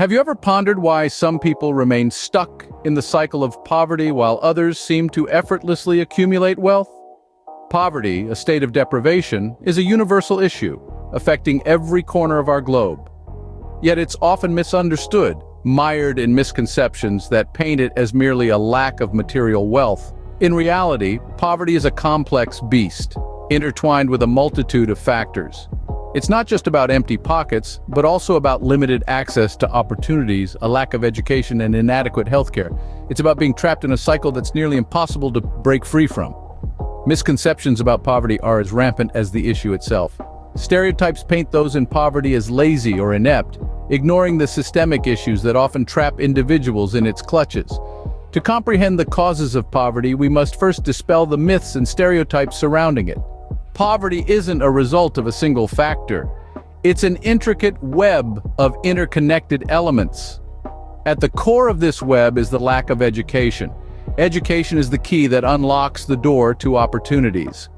Have you ever pondered why some people remain stuck in the cycle of poverty while others seem to effortlessly accumulate wealth? Poverty, a state of deprivation, is a universal issue, affecting every corner of our globe. Yet it's often misunderstood, mired in misconceptions that paint it as merely a lack of material wealth. In reality, poverty is a complex beast, intertwined with a multitude of factors. It's not just about empty pockets, but also about limited access to opportunities, a lack of education, and inadequate healthcare. It's about being trapped in a cycle that's nearly impossible to break free from. Misconceptions about poverty are as rampant as the issue itself. Stereotypes paint those in poverty as lazy or inept, ignoring the systemic issues that often trap individuals in its clutches. To comprehend the causes of poverty, we must first dispel the myths and stereotypes surrounding it. Poverty isn't a result of a single factor. It's an intricate web of interconnected elements. At the core of this web is the lack of education. Education is the key that unlocks the door to opportunities.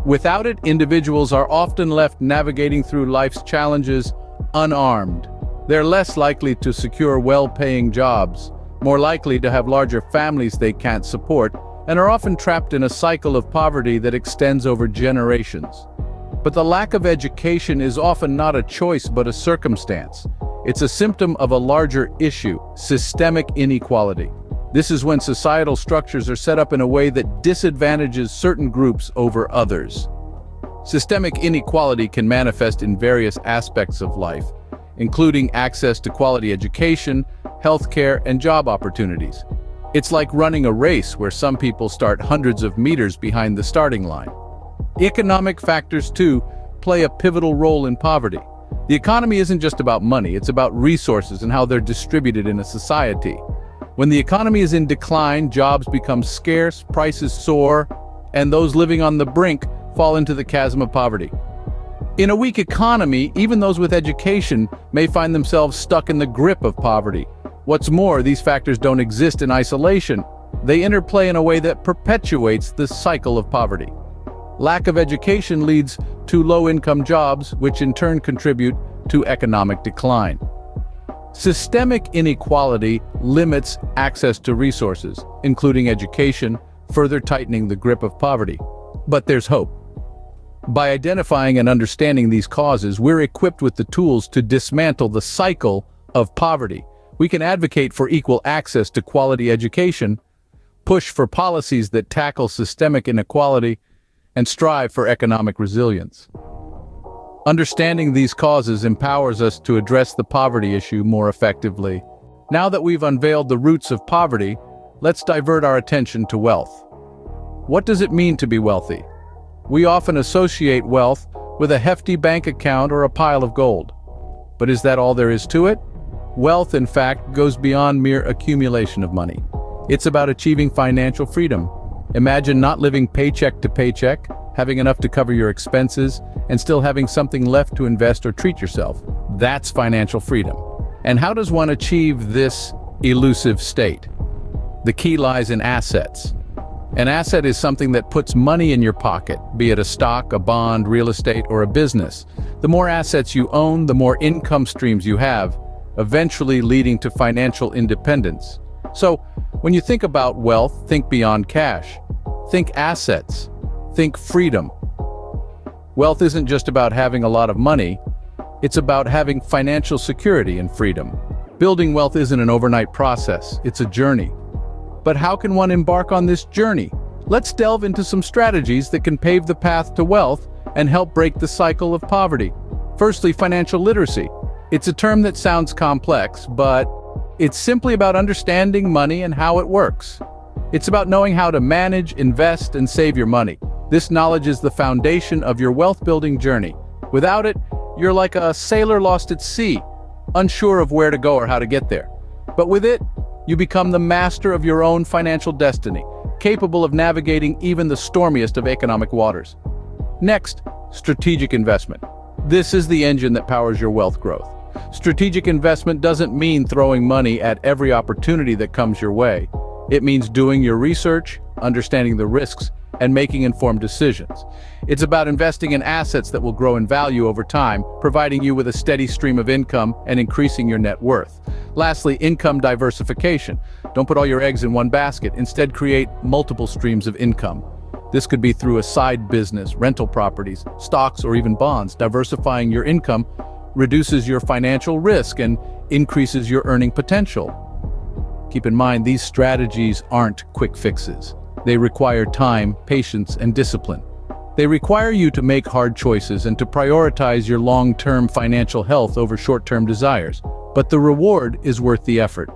Without it, individuals are often left navigating through life's challenges unarmed. They're less likely to secure well-paying jobs, more likely to have larger families they can't support, and are often trapped in a cycle of poverty that extends over generations. But the lack of education is often not a choice but a circumstance. It's a symptom of a larger issue, systemic inequality. This is when societal structures are set up in a way that disadvantages certain groups over others. Systemic inequality can manifest in various aspects of life, including access to quality education, healthcare, and job opportunities. It's like running a race where some people start hundreds of meters behind the starting line. Economic factors, too, play a pivotal role in poverty. The economy isn't just about money, it's about resources and how they're distributed in a society. When the economy is in decline, jobs become scarce, prices soar, and those living on the brink fall into the chasm of poverty. In a weak economy, even those with education may find themselves stuck in the grip of poverty. What's more, these factors don't exist in isolation. They interplay in a way that perpetuates the cycle of poverty. Lack of education leads to low-income jobs, which in turn contribute to economic decline. Systemic inequality limits access to resources, including education, further tightening the grip of poverty. But there's hope. By identifying and understanding these causes, we're equipped with the tools to dismantle the cycle of poverty. We can advocate for equal access to quality education, push for policies that tackle systemic inequality, and strive for economic resilience. Understanding these causes empowers us to address the poverty issue more effectively. Now that we've unveiled the roots of poverty, let's divert our attention to wealth. What does it mean to be wealthy? We often associate wealth with a hefty bank account or a pile of gold. But is that all there is to it? Wealth, in fact, goes beyond mere accumulation of money. It's about achieving financial freedom. Imagine not living paycheck to paycheck, having enough to cover your expenses, and still having something left to invest or treat yourself. That's financial freedom. And how does one achieve this elusive state? The key lies in assets. An asset is something that puts money in your pocket, be it a stock, a bond, real estate, or a business. The more assets you own, the more income streams you have, eventually leading to financial independence. So, when you think about wealth, think beyond cash. Think assets. Think freedom. Wealth isn't just about having a lot of money, it's about having financial security and freedom. Building wealth isn't an overnight process, it's a journey. But how can one embark on this journey? Let's delve into some strategies that can pave the path to wealth and help break the cycle of poverty. Firstly, financial literacy. It's a term that sounds complex, but it's simply about understanding money and how it works. It's about knowing how to manage, invest, and save your money. This knowledge is the foundation of your wealth-building journey. Without it, you're like a sailor lost at sea, unsure of where to go or how to get there. But with it, you become the master of your own financial destiny, capable of navigating even the stormiest of economic waters. Next, strategic investment. This is the engine that powers your wealth growth. Strategic investment doesn't mean throwing money at every opportunity that comes your way. It means doing your research, understanding the risks, and making informed decisions. It's about investing in assets that will grow in value over time, providing you with a steady stream of income and increasing your net worth. Lastly, income diversification. Don't put all your eggs in one basket. Instead, create multiple streams of income. This could be through a side business, rental properties, stocks, or even bonds. Diversifying your income reduces your financial risk and increases your earning potential. Keep in mind, these strategies aren't quick fixes. They require time, patience, and discipline. They require you to make hard choices and to prioritize your long-term financial health over short-term desires. But the reward is worth the effort.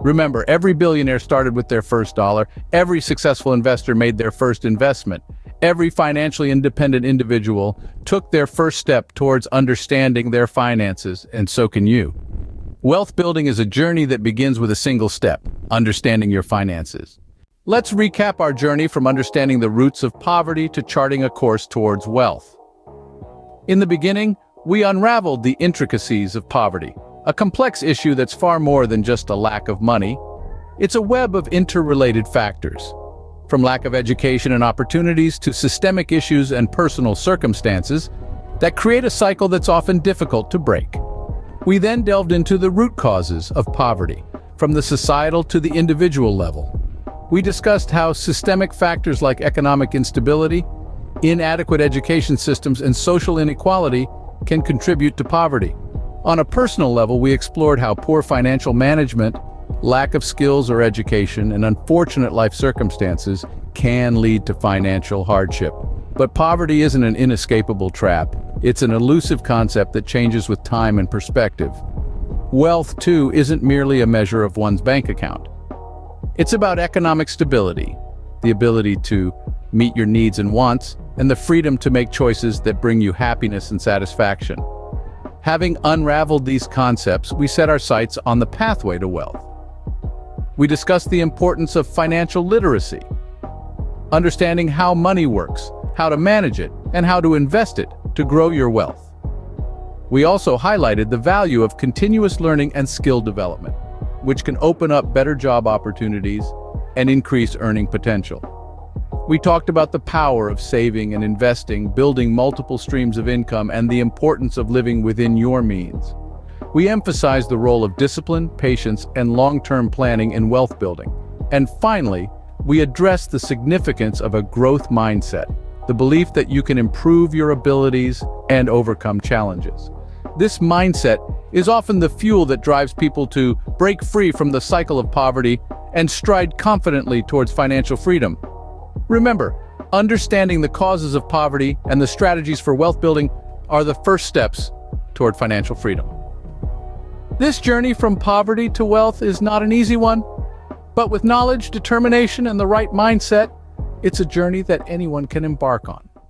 Remember, every billionaire started with their first dollar. Every successful investor made their first investment. Every financially independent individual took their first step towards understanding their finances, and so can you. Wealth building is a journey that begins with a single step: understanding your finances. Let's recap our journey from understanding the roots of poverty to charting a course towards wealth. In the beginning, we unraveled the intricacies of poverty, a complex issue that's far more than just a lack of money. It's a web of interrelated factors, from lack of education and opportunities to systemic issues and personal circumstances that create a cycle that's often difficult to break. We then delved into the root causes of poverty, from the societal to the individual level. We discussed how systemic factors like economic instability, inadequate education systems, and social inequality can contribute to poverty. On a personal level, we explored how poor financial management, lack of skills or education, and unfortunate life circumstances can lead to financial hardship. But poverty isn't an inescapable trap. It's an elusive concept that changes with time and perspective. Wealth, too, isn't merely a measure of one's bank account. It's about economic stability, the ability to meet your needs and wants, and the freedom to make choices that bring you happiness and satisfaction. Having unraveled these concepts, we set our sights on the pathway to wealth. We discussed the importance of financial literacy, understanding how money works, how to manage it, and how to invest it to grow your wealth. We also highlighted the value of continuous learning and skill development, which can open up better job opportunities and increase earning potential. We talked about the power of saving and investing, building multiple streams of income, and the importance of living within your means. We emphasized the role of discipline, patience, and long-term planning in wealth building. And finally, we addressed the significance of a growth mindset, the belief that you can improve your abilities and overcome challenges. This mindset is often the fuel that drives people to break free from the cycle of poverty and stride confidently towards financial freedom. Remember, understanding the causes of poverty and the strategies for wealth building are the first steps toward financial freedom. This journey from poverty to wealth is not an easy one, but with knowledge, determination, and the right mindset, it's a journey that anyone can embark on.